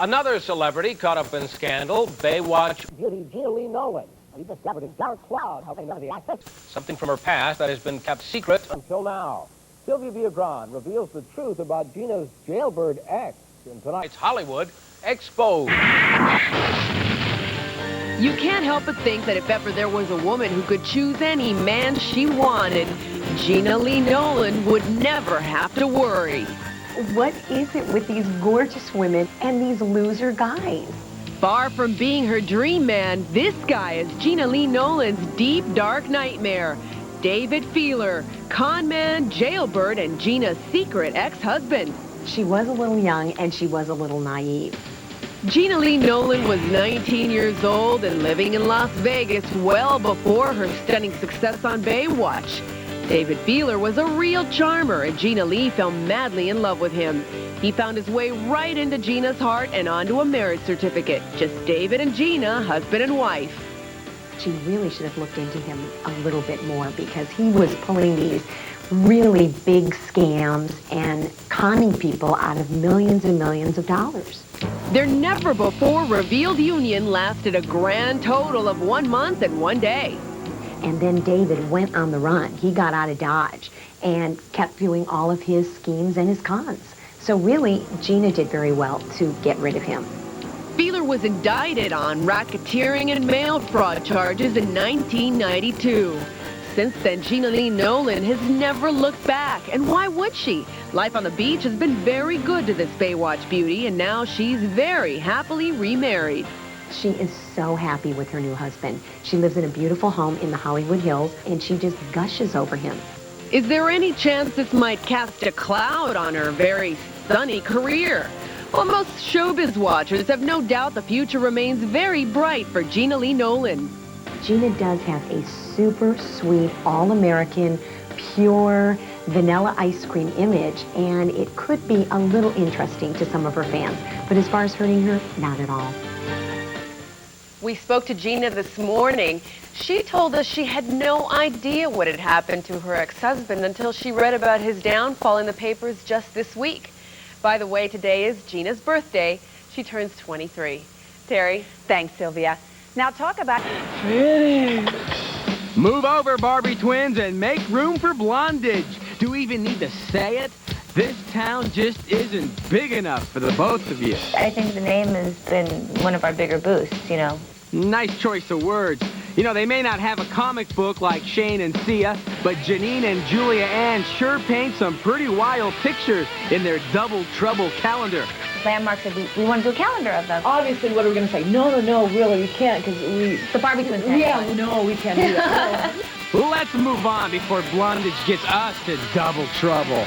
Another celebrity caught up in scandal, Baywatch beauty Gena Nolin. He discovered a dark cloud helping none of the actors. Something from her past that has been kept secret Until now, Sylvia Viagran reveals the truth about Gena's jailbird ex in tonight's It's Hollywood Exposed. You can't help but think that if ever there was a woman who could choose any man she wanted, Gena Nolin would never have to worry. What is it with these gorgeous women and these loser guys? Far from being her dream man, this guy is Gena Nolin's deep, dark nightmare. David Feeler, con man, jailbird, and Gena's secret ex-husband. She was a little young and she was a little naive. Gena Nolin was 19 years old and living in Las Vegas well before her stunning success on Baywatch. David Feeler was a real charmer, and Gena fell madly in love with him. He found his way right into Gena's heart and onto a marriage certificate. Just David and Gena, husband and wife. She really should have looked into him a little bit more because he was pulling these really big scams and conning people out of millions and millions of dollars. Their never-before-revealed union lasted a grand total of 1 month and 1 day. And then David went on the run. He got out of Dodge and kept doing all of his schemes and his cons. So really, Gena did very well to get rid of him. Feeler was indicted on racketeering and mail fraud charges in 1992. Since then, Gena Nolin has never looked back. And why would she? Life on the beach has been very good to this Baywatch beauty, and now she's very happily remarried. She is so happy with her new husband. She lives in a beautiful home in the Hollywood Hills, and she just gushes over him. Is there any chance this might cast a cloud on her very sunny career? Well, most showbiz watchers have no doubt the future remains very bright for Gena Nolin. Gena does have a super sweet, all-American, pure vanilla ice cream image, and it could be a little interesting to some of her fans. But as far as hurting her, not at all. We spoke to Gena this morning. She told us she had no idea what had happened to her ex-husband until she read about his downfall in the papers just this week. By the way, today is Gena's birthday. She turns 23. Terry? Thanks, Sylvia. Now talk about... Move over, Barbie twins, and make room for Blondage. Do we even need to say it? This town just isn't big enough for the both of you. I think the name has been one of our bigger boosts, you know. Nice choice of words. You know, they may not have a comic book like Shane and Sia, but Janine and Julia Ann sure paint some pretty wild pictures in their Double Trouble calendar. Landmark said we want to do a calendar of them. Obviously, what are we going to say? No, really, you can't, because we... The Barbie twins. Yeah, no, we can't do that. Let's move on before Blondage gets us to double trouble.